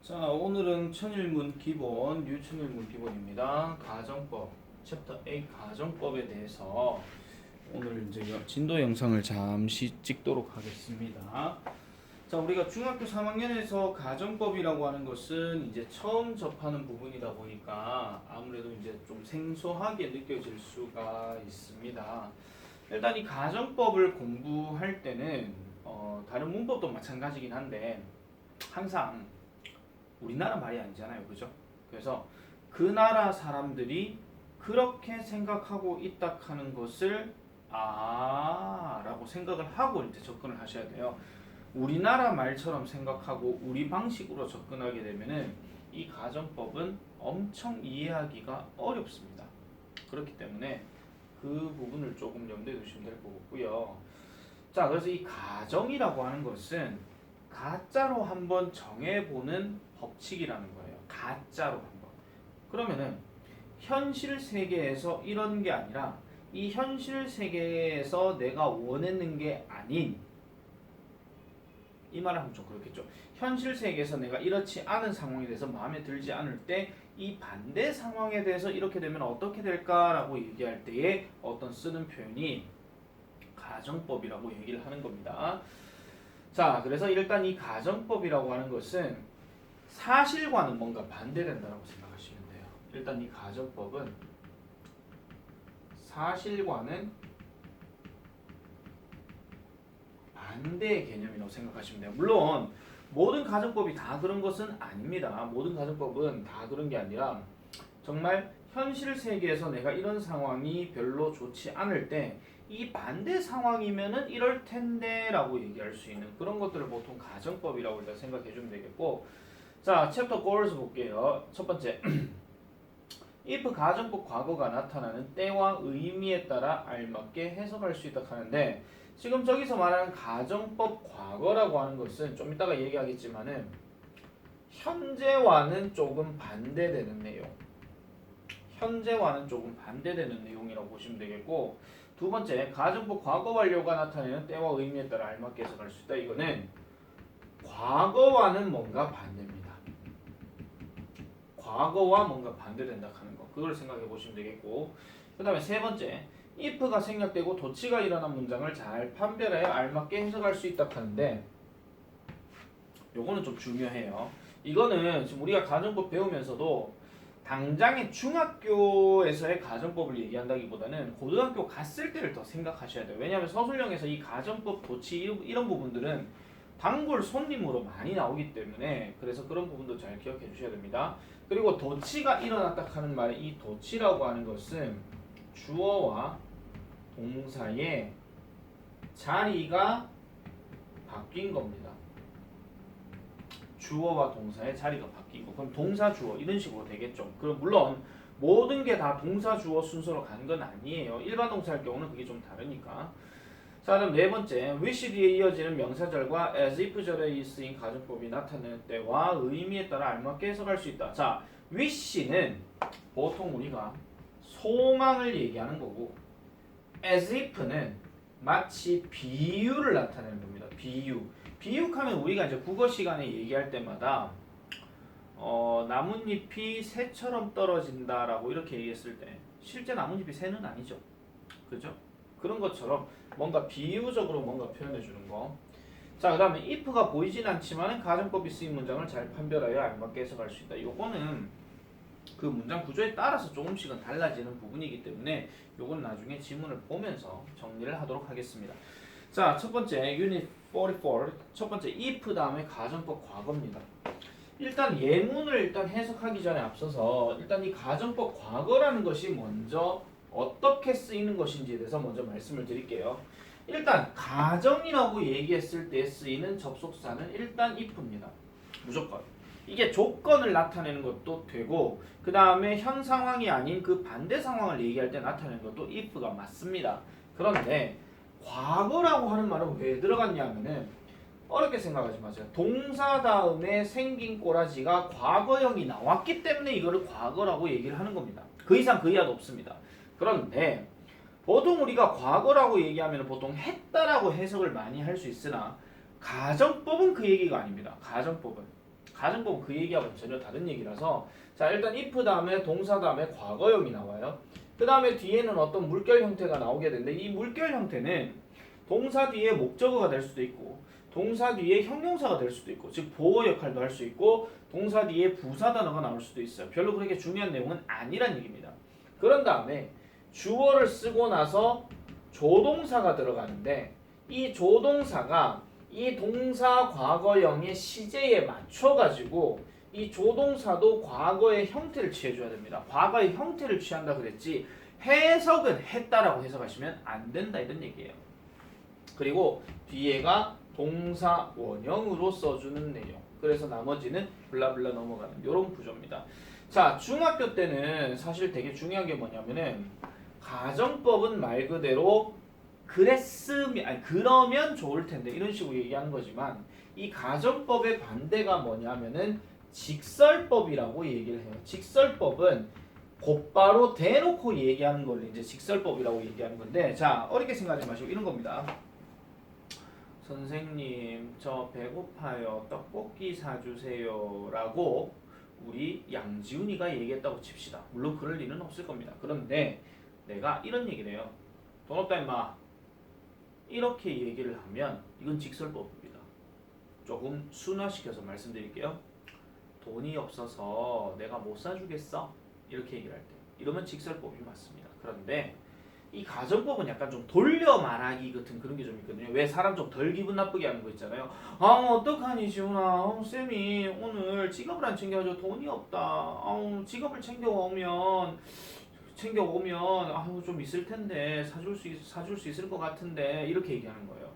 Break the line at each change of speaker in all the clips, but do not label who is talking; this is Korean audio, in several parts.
자, 오늘은 천일문 기본, 뉴천일문 기본입니다. 가정법, 챕터 8 가정법에 대해서 오늘 이제 진도 영상을 잠시 찍도록 하겠습니다. 자, 우리가 중학교 3학년에서 가정법이라고 하는 것은 이제 처음 접하는 부분이다 보니까 아무래도 이제 좀 생소하게 느껴질 수가 있습니다. 일단 이 가정법을 공부할 때는 다른 문법도 마찬가지긴 한데 항상 우리나라 말이 아니잖아요, 그죠? 그래서 그 나라 사람들이 그렇게 생각하고 있다 하는 것을 라고 생각을 하고 이제 접근을 하셔야 돼요. 우리나라 말처럼 생각하고 우리 방식으로 접근하게 되면은 이 가정법은 엄청 이해하기가 어렵습니다. 그렇기 때문에 그 부분을 조금 염두에 두시면 될 것 같고요. 자, 그래서 이 가정이라고 하는 것은 가짜로 한번 정해보는 법칙이라는 거예요. 가짜로 한번. 그러면은 현실 세계에서 이런 게 아니라 이 현실 세계에서 내가 원했는 게 아닌, 이 말을 하면 좀 그렇겠죠. 현실 세계에서 내가 이렇지 않은 상황에 대해서 마음에 들지 않을 때 이 반대 상황에 대해서 이렇게 되면 어떻게 될까라고 얘기할 때에 어떤 쓰는 표현이 가정법이라고 얘기를 하는 겁니다. 자, 그래서 일단 이 가정법이라고 하는 것은 사실과는 뭔가 반대된다고 생각하시면 돼요. 일단 이 가정법은 사실과는 반대의 개념이라고 생각하시면 돼요. 물론 모든 가정법이 다 그런 것은 아닙니다. 모든 가정법은 다 그런 게 아니라 정말 현실 세계에서 내가 이런 상황이 별로 좋지 않을 때 이 반대 상황이면은 이럴 텐데 라고 얘기할 수 있는 그런 것들을 보통 가정법이라고 일단 생각해 주면 되겠고, 자, 챕터 goals 볼게요. 첫 번째 if 가정법 과거가 나타나는 때와 의미에 따라 알맞게 해석할 수 있다 하는데, 지금 저기서 말하는 가정법 과거라고 하는 것은 좀 이따가 얘기하겠지만은 현재와는 조금 반대되는 내용, 현재와는 조금 반대되는 내용이라고 보시면 되겠고, 두 번째 가정법 과거 완료가 나타내는 때와 의미에 따라 알맞게 해석할 수 있다. 이거는 과거와는 뭔가 반대입니다. 과거와 뭔가 반대된다 하는 거, 그걸 생각해 보시면 되겠고, 그 다음에 세 번째 if가 생략되고 도치가 일어난 문장을 잘 판별하여 알맞게 해석할 수 있다 하는데, 요거는 좀 중요해요. 이거는 지금 우리가 가정법 배우면서도 당장의 중학교에서의 가정법을 얘기한다기보다는 고등학교 갔을 때를 더 생각하셔야 돼요. 왜냐하면 서술형에서 이 가정법, 도치 이런 부분들은 단골 손님으로 많이 나오기 때문에, 그래서 그런 부분도 잘 기억해 주셔야 됩니다. 그리고 도치가 일어났다 하는 말에 이 도치라고 하는 것은 주어와 동사의 자리가 바뀐 겁니다. 주어와 동사의 자리가 바뀌고, 그럼 동사 주어 이런 식으로 되겠죠. 그럼 물론 모든 게 다 동사 주어 순서로 가는 건 아니에요. 일반 동사할 경우는 그게 좀 다르니까. 자, 그럼 네 번째 wish 뒤에 이어지는 명사절과 as if 절에 쓰인 가정법이 나타내는 때와 의미에 따라 알맞게 해석할 수 있다. 자, wish는 보통 우리가 소망을 얘기하는 거고, as if는 마치 비유를 나타내는 겁니다. 비유. 비유하면 우리가 이제 국어 시간에 얘기할 때마다 나뭇잎이 새처럼 떨어진다라고 이렇게 얘기했을 때 실제 나뭇잎이 새는 아니죠. 그죠? 그런 것처럼 뭔가 비유적으로 뭔가 표현해 주는 거. 자, 그 다음에 if가 보이진 않지만 가정법이 쓰인 문장을 잘 판별하여 알맞게 해석할 수 있다. 요거는 그 문장 구조에 따라서 조금씩은 달라지는 부분이기 때문에 요건 나중에 지문을 보면서 정리를 하도록 하겠습니다. 자, 첫 번째 유닛 44, 첫 번째 if 다음에 가정법 과거입니다. 일단 예문을 일단 해석하기 전에 앞서서 일단 이 가정법 과거라는 것이 먼저 어떻게 쓰이는 것인지에 대해서 먼저 말씀을 드릴게요. 일단 가정이라고 얘기했을 때 쓰이는 접속사는 일단 if입니다. 무조건. 이게 조건을 나타내는 것도 되고, 그 다음에 현 상황이 아닌 그 반대 상황을 얘기할 때 나타내는 것도 if가 맞습니다. 그런데 과거라고 하는 말은 왜 들어갔냐면은 어렵게 생각하지 마세요. 동사 다음에 생긴 꼬라지가 과거형이 나왔기 때문에 이거를 과거라고 얘기를 하는 겁니다. 그 이상 그 이하도 없습니다. 그런데 보통 우리가 과거라고 얘기하면 보통 했다라고 해석을 많이 할 수 있으나 가정법은 그 얘기가 아닙니다. 가정법은 가정법은 그 얘기하고 전혀 다른 얘기라서 자 일단 if 다음에 동사 다음에 과거형이 나와요. 그 다음에 뒤에는 어떤 물결 형태가 나오게 되는데 이 물결 형태는 동사 뒤에 목적어가 될 수도 있고 동사 뒤에 형용사가 될 수도 있고 즉 보호 역할도 할 수 있고 동사 뒤에 부사 단어가 나올 수도 있어요. 별로 그렇게 중요한 내용은 아니란 얘기입니다. 그런 다음에 주어를 쓰고 나서 조동사가 들어가는데 이 조동사가 이 동사 과거형의 시제에 맞춰가지고 이 조동사도 과거의 형태를 취해줘야 됩니다. 과거의 형태를 취한다 그랬지 해석은 했다라고 해석하시면 안 된다 이런 얘기예요. 그리고 뒤에가 동사 원형으로 써주는 내용. 그래서 나머지는 블라블라 넘어가는 이런 구조입니다. 자 중학교 때는 사실 되게 중요한 게 뭐냐면은 가정법은 말 그대로 그랬으면 아니 그러면 좋을 텐데 이런 식으로 얘기하는 거지만 이 가정법의 반대가 뭐냐면은 직설법이라고 얘기를 해요. 직설법은 곧바로 대놓고 얘기하는 걸 이제 직설법이라고 얘기하는 건데 자 어렵게 생각하지 마시고 이런 겁니다. 선생님 저 배고파요. 떡볶이 사주세요 라고 우리 양지훈이가 얘기했다고 칩시다. 물론 그럴 일은 없을 겁니다. 그런데 내가 이런 얘기를 해요. 돈 없다 임마. 이렇게 얘기를 하면 이건 직설법입니다. 조금 순화시켜서 말씀드릴게요. 돈이 없어서 내가 못 사주겠어? 이렇게 얘기를 할 때 이러면 직설법이 맞습니다. 그런데 이 가정법은 약간 좀 돌려 말하기 같은 그런 게 좀 있거든요. 왜 사람 좀 덜 기분 나쁘게 하는 거 있잖아요. 아 어떡하니 지훈아 쌤이 오늘 지갑을 안 챙겨가지고 돈이 없다. 지갑을 챙겨오면 아유 좀 있을 텐데 사줄 수 있을 것 같은데 이렇게 얘기하는 거예요.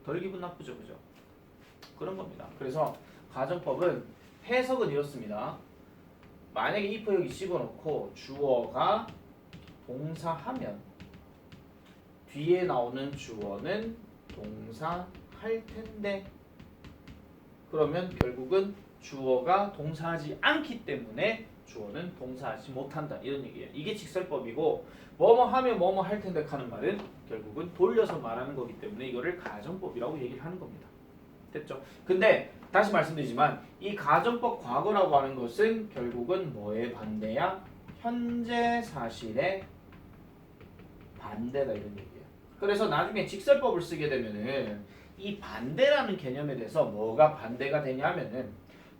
덜 기분 나쁘죠, 그죠? 그런 겁니다. 그래서 가정법은 해석은 이렇습니다. 만약에 if 여기 집어넣고 주어가 동사하면 뒤에 나오는 주어는 동사 할 텐데 그러면 결국은 주어가 동사하지 않기 때문에 주어는 동사하지 못한다 이런 얘기예요. 이게 직설법이고 뭐뭐 하면 뭐뭐 할 텐데 하는 말은 결국은 돌려서 말하는 거기 때문에 이거를 가정법이라고 얘기를 하는 겁니다. 됐죠? 근데 다시 말씀드리지만 이 가정법 과거라고 하는 것은 결국은 뭐의 반대야? 현재 사실의 반대다 이런 얘기예요. 그래서 나중에 직설법을 쓰게 되면은 이 반대라는 개념에 대해서 뭐가 반대가 되냐면은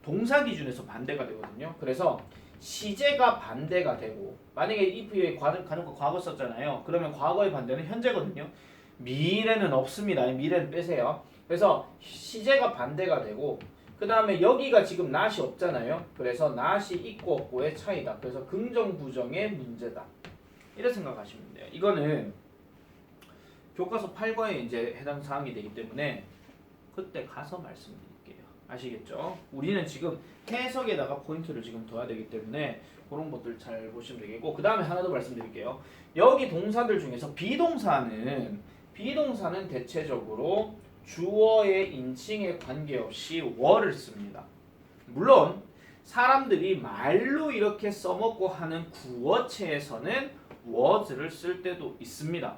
동사 기준에서 반대가 되거든요. 그래서 시제가 반대가 되고 만약에 if에 과거 썼잖아요. 그러면 과거의 반대는 현재거든요. 미래는 없습니다. 미래는 빼세요. 그래서 시제가 반대가 되고 그 다음에 여기가 지금 not이 없잖아요. 그래서 not이 있고 없고의 차이다. 그래서 긍정 부정의 문제다. 이렇게 생각하시면 돼요. 이거는 교과서 8과에 이제 해당 사항이 되기 때문에 그때 가서 말씀드릴게요. 아시겠죠? 우리는 지금 해석에다가 포인트를 지금 둬야 되기 때문에 그런 것들 잘 보시면 되겠고 그 다음에 하나 더 말씀드릴게요. 여기 동사들 중에서 비동사는 대체적으로 주어의 인칭에 관계없이 were를 씁니다. 물론 사람들이 말로 이렇게 써먹고 하는 구어체에서는 was를 쓸 때도 있습니다.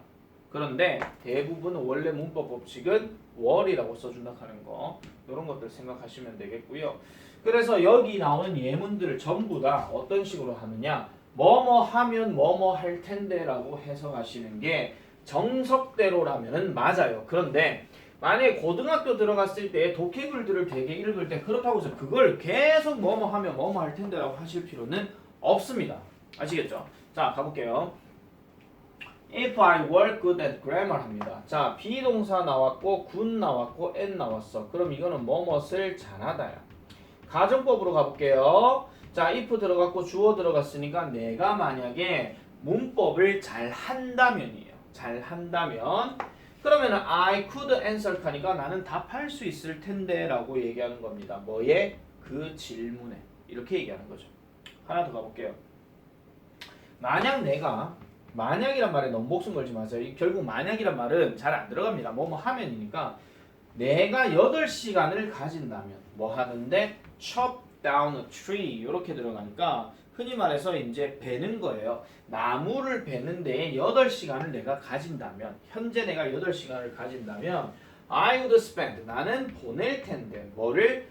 그런데 대부분 원래 문법 법칙은 were이라고 써준다 하는 거 이런 것들 생각하시면 되겠고요. 그래서 여기 나오는 예문들을 전부 다 어떤 식으로 하느냐 뭐뭐 하면 뭐뭐 할 텐데 라고 해석하시는 게 정석대로라면 맞아요. 그런데 만약에 고등학교 들어갔을 때 독해글들을 되게 읽을 때 그렇다고 해서 그걸 계속 뭐뭐 하면 뭐뭐 할 텐데 라고 하실 필요는 없습니다. 아시겠죠? 자 가볼게요. If I were good at grammar 합니다. 자 비동사 나왔고 good 나왔고 and 나왔어. 그럼 이거는 뭐뭇을 잘하다야. 가정법으로 가볼게요. 자 if 들어갔고 주어 들어갔으니까 내가 만약에 문법을 잘 한다면이에요. 잘 한다면 그러면 I could answer 하니까 나는 답할 수 있을 텐데 라고 얘기하는 겁니다. 뭐에? 그 질문에. 이렇게 얘기하는 거죠. 하나 더 가볼게요. 만약 내가 만약이란 말에 너무 목숨 걸지 마세요. 결국 만약이란 말은 잘 안 들어갑니다. 뭐뭐 하면이니까 내가 8시간을 가진다면 뭐 하는데 chop down a tree 이렇게 들어가니까 흔히 말해서 이제 베는 거예요. 나무를 베는 데에 8시간을 내가 가진다면 현재 내가 8시간을 가진다면 I would spend 나는 보낼 텐데 뭐를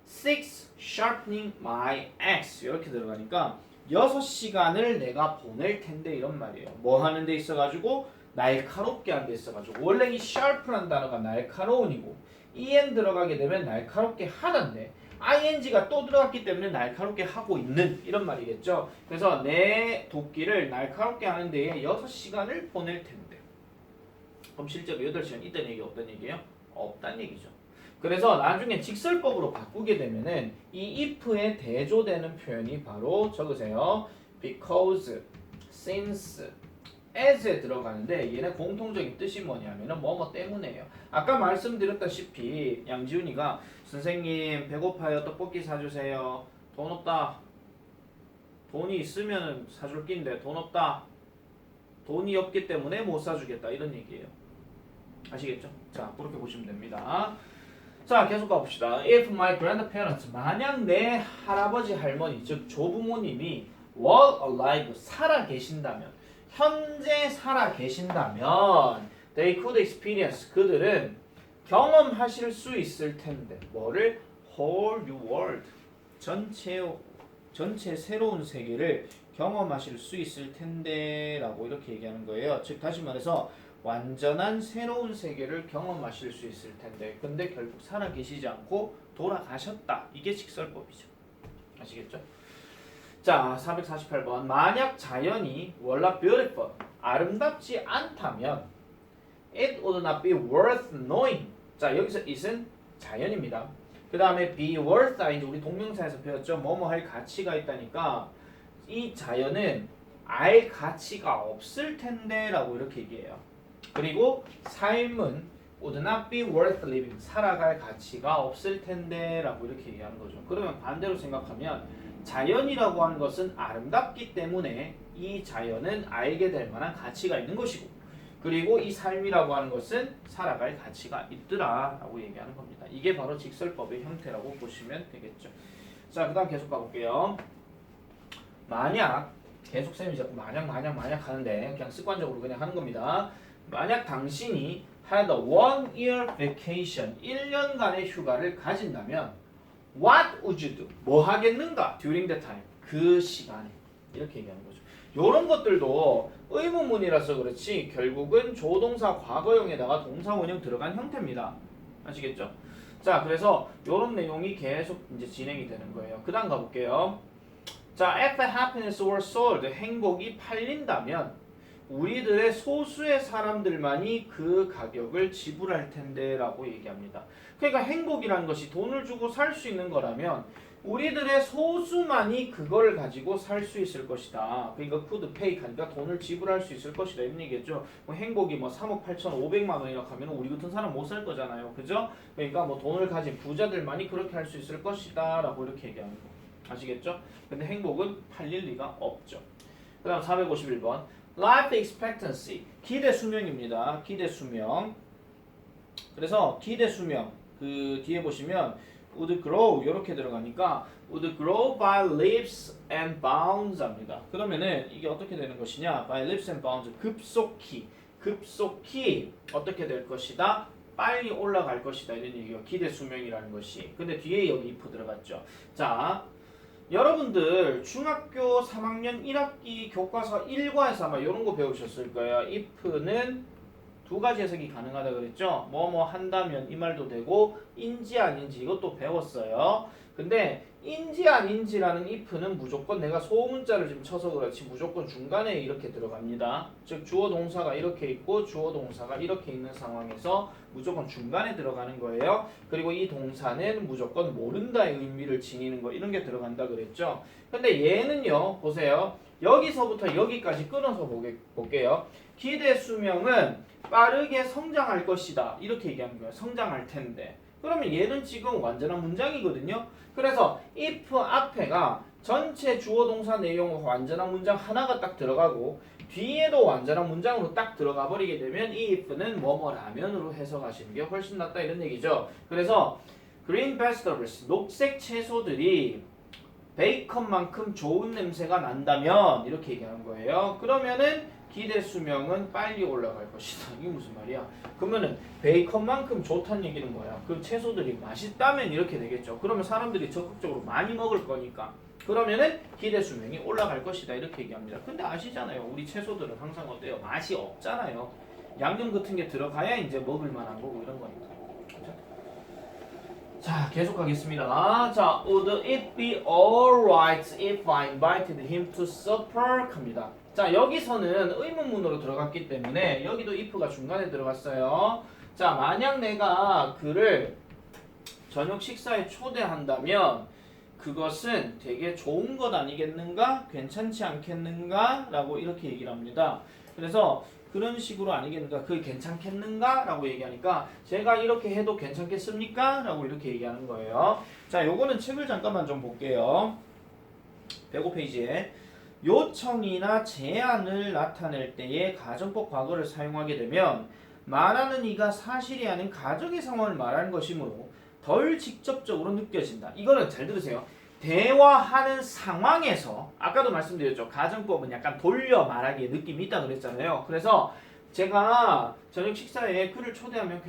6 sharpening my axe 이렇게 들어가니까 6시간을 내가 보낼 텐데 이런 말이에요. 뭐 하는 데 있어가지고 날카롭게 하는 데 있어가지고 원래 이 sharp라는 단어가 날카로운이고 en 들어가게 되면 날카롭게 하는데 ing가 또 들어갔기 때문에 날카롭게 하고 있는 이런 말이겠죠. 그래서 내 도끼를 날카롭게 하는 데에 6시간을 보낼 텐데 그럼 실제로 8시간 있다는 얘기 없다는 얘기예요? 없다는 얘기죠. 그래서 나중에 직설법으로 바꾸게 되면은 이 if에 대조되는 표현이 바로 적으세요. because, since, as에 들어가는데 얘네 공통적인 뜻이 뭐냐면은 뭐뭐 때문에요. 아까 말씀드렸다시피 양지훈이가 선생님 배고파요. 떡볶이 사주세요. 돈 없다. 돈이 있으면 사줄 낀데 돈 없다. 돈이 없기 때문에 못 사주겠다 이런 얘기예요. 아시겠죠? 자 그렇게 보시면 됩니다. 자 계속 가봅시다. If my grandparents 만약 내 할아버지 할머니 즉 조부모님이 were alive 살아 계신다면 현재 살아 계신다면 they could experience 그들은 경험하실 수 있을 텐데 뭐를 whole new world 전체 새로운 세계를 경험하실 수 있을 텐데 라고 이렇게 얘기하는 거예요. 즉 다시 말해서 완전한 새로운 세계를 경험하실 수 있을 텐데 근데 결국 살아계시지 않고 돌아가셨다. 이게 직설법이죠. 아시겠죠? 자 448번 만약 자연이 were not beautiful 아름답지 않다면 it would not be worth knowing 자 여기서 it은 자연입니다. 그 다음에 be worth 이제 우리 동명사에서 배웠죠. 뭐뭐 할 가치가 있다니까 이 자연은 알 가치가 없을 텐데 라고 이렇게 얘기해요. 그리고 삶은 would not be worth living 살아갈 가치가 없을 텐데 라고 이렇게 얘기하는 거죠. 그러면 반대로 생각하면 자연이라고 하는 것은 아름답기 때문에 이 자연은 알게 될 만한 가치가 있는 것이고 그리고 이 삶이라고 하는 것은 살아갈 가치가 있더라 라고 얘기하는 겁니다. 이게 바로 직설법의 형태라고 보시면 되겠죠. 자, 그 다음 계속 가볼게요. 만약 계속 쌤이 자꾸 만약 하는데 그냥 습관적으로 그냥 하는 겁니다. 만약 당신이 had a 1-year vacation 1년간의 휴가를 가진다면 what would you do? 뭐 하겠는가? during the time 그 시간에 이렇게 얘기하는 거죠. 요런 것들도 의문문이라서 그렇지 결국은 조동사 과거형에다가 동사 원형 들어간 형태입니다. 아시겠죠? 자 그래서 요런 내용이 계속 이제 진행이 되는 거예요. 그 다음 가볼게요. 자 if happiness were sold 행복이 팔린다면 우리들의 소수의 사람들만이 그 가격을 지불할 텐데 라고 얘기합니다. 그러니까 행복이라는 것이 돈을 주고 살 수 있는 거라면 우리들의 소수만이 그걸 가지고 살 수 있을 것이다. 그러니까 could pay 하니까 돈을 지불할 수 있을 것이다 이런 얘기겠죠. 뭐 행복이 뭐 3억 8,500만 원이라고 하면 우리 같은 사람 못 살 거잖아요. 그죠? 그러니까 뭐 돈을 가진 부자들만이 그렇게 할 수 있을 것이다 라고 이렇게 얘기하는 거. 아시겠죠? 근데 행복은 팔릴 리가 없죠. 그 다음 451번 Life expectancy 기대 수명입니다. 기대 수명. 그래서 기대 수명 그 뒤에 보시면 would grow 이렇게 들어가니까 would grow by leaps and bounds 합니다. 그러면은 이게 어떻게 되는 것이냐? by leaps and bounds 급속히 어떻게 될 것이다? 빨리 올라갈 것이다 이런 얘기가 기대 수명이라는 것이. 근데 뒤에 여기 if 들어갔죠. 자. 여러분들 중학교 3학년 1학기 교과서 1과에서 아마 이런 거 배우셨을 거예요. if는 두 가지 해석이 가능하다 그랬죠. 뭐뭐 한다면 이 말도 되고 인지 아닌지 이것도 배웠어요. 근데 인지 아닌지라는 if는 무조건 내가 소문자를 지금 쳐서 그렇지 무조건 중간에 이렇게 들어갑니다. 즉 주어 동사가 이렇게 있고 주어 동사가 이렇게 있는 상황에서 무조건 중간에 들어가는 거예요. 그리고 이 동사는 무조건 모른다의 의미를 지니는 거 이런 게 들어간다 그랬죠. 근데 얘는요 보세요. 여기서부터 여기까지 끊어서 볼게요. 기대 수명은 빠르게 성장할 것이다 이렇게 얘기하는 거예요. 성장할 텐데 그러면 얘는 지금 완전한 문장이거든요. 그래서 if 앞에가 전체 주어 동사 내용 완전한 문장 하나가 딱 들어가고 뒤에도 완전한 문장으로 딱 들어가 버리게 되면 이 if는 뭐뭐라면으로 해석하시는 게 훨씬 낫다 이런 얘기죠. 그래서 green vegetables 녹색 채소들이 베이컨만큼 좋은 냄새가 난다면 이렇게 얘기하는 거예요. 그러면은 기대 수명은 빨리 올라갈 것이다. 이게 무슨 말이야? 그러면은 베이컨만큼 좋다는 얘기는 뭐야? 그 채소들이 맛있다면 이렇게 되겠죠. 그러면 사람들이 적극적으로 많이 먹을 거니까. 그러면은 기대 수명이 올라갈 것이다. 이렇게 얘기합니다. 근데 아시잖아요. 우리 채소들은 항상 어때요? 맛이 없잖아요. 양념 같은 게 들어가야 이제 먹을 만한 거고 이런 거니까. 그렇죠? 자, 계속 하겠습니다. 자, would it be alright if I invited him to supper? 합니다. 자, 여기서는 의문문으로 들어갔기 때문에 여기도 if가 중간에 들어갔어요. 자, 만약 내가 그를 저녁 식사에 초대한다면 그것은 되게 좋은 것 아니겠는가? 괜찮지 않겠는가? 라고 이렇게 얘기를 합니다. 그래서 그런 식으로 아니겠는가? 그게 괜찮겠는가? 라고 얘기하니까 제가 이렇게 해도 괜찮겠습니까? 라고 이렇게 얘기하는 거예요. 자, 요거는 책을 잠깐만 좀 볼게요. 105페이지에 요청이나 제안을 나타낼 때에 가정법 과거를 사용하게 되면 말하는 이가 사실이 아닌 가정의 상황을 말하는 것이므로 덜 직접적으로 느껴진다. 이거는 잘 들으세요. 대화하는 상황에서 아까도 말씀드렸죠. 가정법은 약간 돌려 말하기의 느낌이 있다 그랬잖아요. 그래서 제가 저녁 식사에 그를 초대하면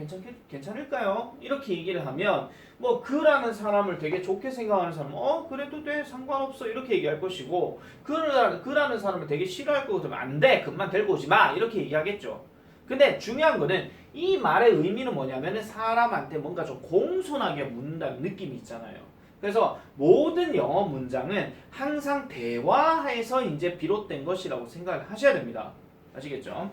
괜찮을까요? 이렇게 얘기를 하면 뭐 그라는 사람을 되게 좋게 생각하는 사람은 그래도 돼 상관없어 이렇게 얘기할 것이고 그라는 사람을 되게 싫어할 거 같으면 안 돼 그만 데리고 오지 마 이렇게 얘기하겠죠. 근데 중요한 거는 이 말의 의미는 뭐냐면은 사람한테 뭔가 좀 공손하게 묻는다는 느낌이 있잖아요. 그래서 모든 영어 문장은 항상 대화에서 이제 비롯된 것이라고 생각을 하셔야 됩니다. 아시겠죠?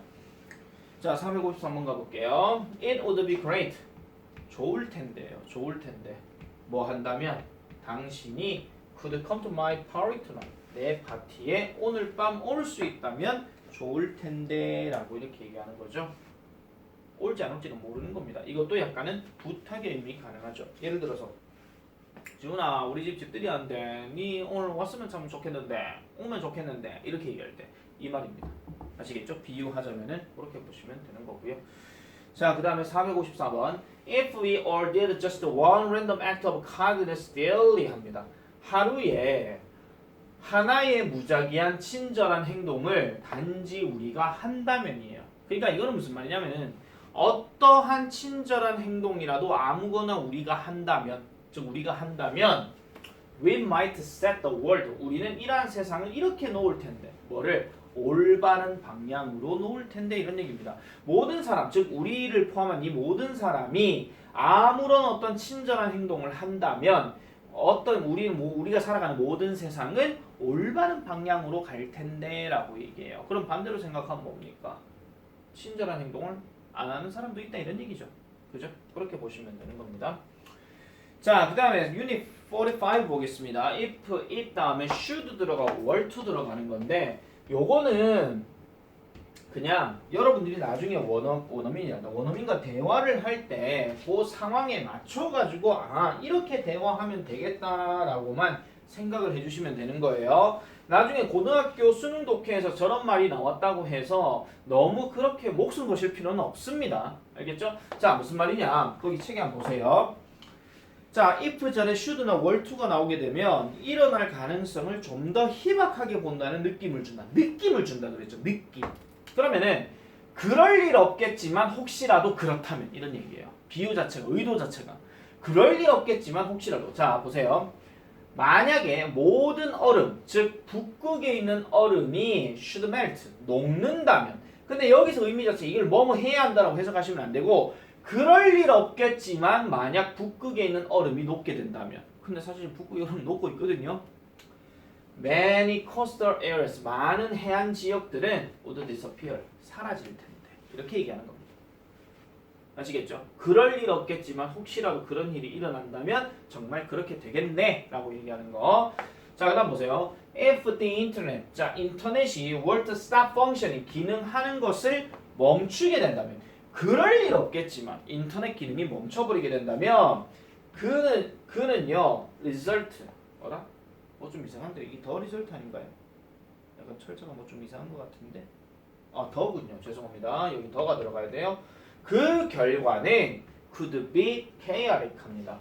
자, 353번 가볼게요. It would be great. 좋을 텐데요. 좋을 텐데. 뭐 한다면 당신이 could come to my party tonight. 내 파티에 오늘 밤 올 수 있다면 좋을 텐데 라고 이렇게 얘기하는 거죠. 올지 안 올지는 모르는 겁니다. 이것도 약간은 부탁의 의미 가능하죠. 예를 들어서 지훈아 우리 집 집들이 하는데 니 오늘 왔으면 참 좋겠는데 오면 좋겠는데 이렇게 얘기할 때 이 말입니다. 아시겠죠? 비유하자면은 그렇게 보시면 되는 거고요. 자, 그 다음에 454번 If we all did just one random act of kindness daily 합니다. 하루에 하나의 무작위한 친절한 행동을 단지 우리가 한다면이에요. 그러니까 이거는 무슨 말이냐면은 어떠한 친절한 행동이라도 아무거나 우리가 한다면 즉 우리가 한다면 we might set the world 우리는 이러한 세상을 이렇게 놓을 텐데 뭐를 올바른 방향으로 놓을 텐데 이런 얘기입니다. 모든 사람 즉 우리를 포함한 이 모든 사람이 아무런 어떤 친절한 행동을 한다면 어떤 우리가 살아가는 모든 세상은 올바른 방향으로 갈 텐데라고 얘기해요. 그럼 반대로 생각하면 뭡니까? 친절한 행동을 안 하는 사람도 있다 이런 얘기죠. 그죠? 그렇게 보시면 되는 겁니다. 자, 그 다음에 유닛 45 보겠습니다. if, it 다음에 should 들어가고 were to 들어가는 건데 요거는 그냥 여러분들이 나중에 원어민과 대화를 할 때 그 상황에 맞춰가지고 이렇게 대화하면 되겠다라고만 생각을 해주시면 되는 거예요. 나중에 고등학교 수능 독해에서 저런 말이 나왔다고 해서 너무 그렇게 목숨 거실 필요는 없습니다. 알겠죠? 자, 무슨 말이냐? 거기 책에 한번 보세요. 자, if 전에 should나 were to가 나오게 되면 일어날 가능성을 좀 더 희박하게 본다는 느낌을 준다. 느낌을 준다 그랬죠. 느낌. 그러면은 그럴 일 없겠지만 혹시라도 그렇다면 이런 얘기예요. 비유 자체가 의도 자체가 그럴 일 없겠지만 혹시라도 자 보세요. 만약에 모든 얼음 즉 북극에 있는 얼음이 should melt 녹는다면 근데 여기서 의미 자체 이걸 뭐뭐 해야 한다라고 해석하시면 안 되고 그럴 일 없겠지만 만약 북극에 있는 얼음이 녹게 된다면 근데 사실 북극 얼음 녹고 있거든요. Many coastal areas 많은 해안 지역들은 would disappear 사라질 텐데 이렇게 얘기하는 겁니다. 아시겠죠? 그럴 일 없겠지만 혹시라도 그런 일이 일어난다면 정말 그렇게 되겠네 라고 얘기하는 거. 자, 그 다음 보세요. If the internet 자 인터넷이 were to stop functioning 기능하는 것을 멈추게 된다면 그럴 일 없겠지만 인터넷 기능이 멈춰버리게 된다면 그는요 result 뭐라? 뭐 좀 이상한데 이게 더 리절트 아닌가요? 약간 철자가 뭐 좀 이상한 것 같은데 더군요. 죄송합니다. 여기 더가 들어가야 돼요. 그 결과는 could be chaotic 합니다.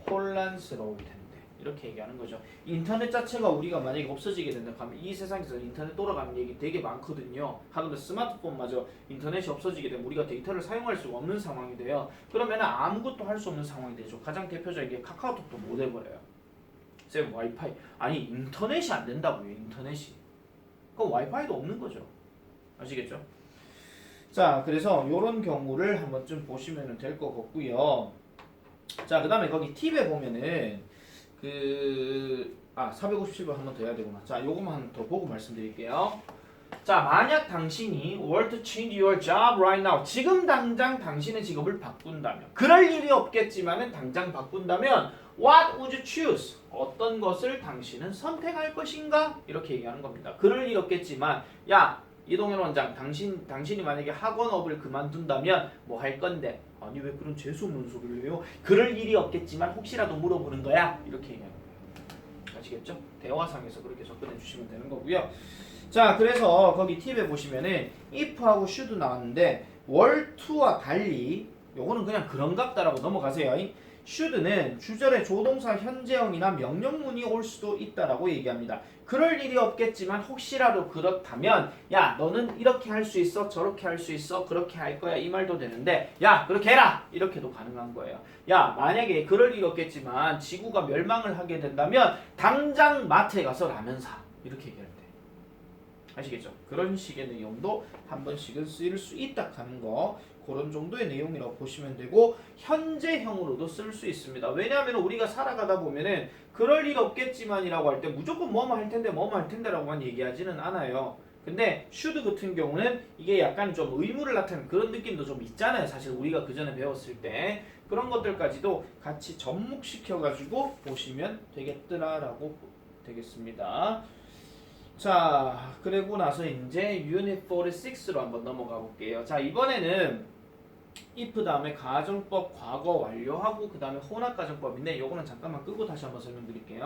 혼란스러울 텐데 이렇게 얘기하는 거죠. 인터넷 자체가 우리가 만약에 없어지게 된다 하면 이 세상에서 인터넷 돌아가는 얘기 되게 많거든요. 하는데 스마트폰마저 인터넷이 없어지게 되면 우리가 데이터를 사용할 수가 없는 상황이 돼요. 그러면 아무것도 할 수 없는 상황이 되죠. 가장 대표적인 게 카카오톡도 못 해버려요. 쌤 와이파이 아니 인터넷이 안 된다고요. 인터넷이. 그럼 와이파이도 없는 거죠. 아시겠죠? 자, 그래서 이런 경우를 한번 좀 보시면 될 것 같고요. 자, 그 다음에 거기 팁에 보면은 457번 한번 더 해야 되구나. 자, 요거만 더 보고 말씀드릴게요. 자, 만약 당신이 were to change your job right now, 지금 당장 당신의 직업을 바꾼다면, 그럴 일이 없겠지만은 당장 바꾼다면 what would you choose? 어떤 것을 당신은 선택할 것인가? 이렇게 얘기하는 겁니다. 그럴 일 없겠지만, 야, 이동현 원장, 당신이 만약에 학원업을 그만둔다면 뭐 할 건데? 아니 왜 그런 재수없는 소리를 해요? 그럴 일이 없겠지만 혹시라도 물어보는 거야. 이렇게 얘기하는 거예요. 아시겠죠? 대화상에서 그렇게 접근해 주시면 되는 거고요. 자, 그래서 거기 팁에 보시면은 if하고 should 나왔는데 were to와 달리 요거는 그냥 그런갑다라고 넘어가세요. should는 주절의 조동사 현재형이나 명령문이 올 수도 있다라고 얘기합니다. 그럴 일이 없겠지만 혹시라도 그렇다면 야 너는 이렇게 할 수 있어 저렇게 할 수 있어 그렇게 할 거야 이 말도 되는데 야 그렇게 해라 이렇게도 가능한 거예요. 야 만약에 그럴 일이 없겠지만 지구가 멸망을 하게 된다면 당장 마트에 가서 라면 사 이렇게 얘기할 때 아시겠죠? 그런 식의 내용도 한 번씩은 쓰일 수 있다 하는 거 그런 정도의 내용이라고 보시면 되고 현재형으로도 쓸 수 있습니다. 왜냐하면 우리가 살아가다 보면은 그럴 일 없겠지만이라고 할 때 무조건 뭐뭐 할 텐데 뭐뭐 할 텐데라고만 얘기하지는 않아요. 근데 should 같은 경우는 이게 약간 좀 의무를 나타내는 그런 느낌도 좀 있잖아요. 사실 우리가 그 전에 배웠을 때 그런 것들까지도 같이 접목시켜가지고 보시면 되겠더라라고 되겠습니다. 자, 그리고 나서 이제 유닛 46로 한번 넘어가 볼게요. 자, 이번에는 if 다음에 가정법 과거 완료하고 그 다음에 혼합 가정법인데 요거는 잠깐만 끄고 다시 한번 설명드릴게요.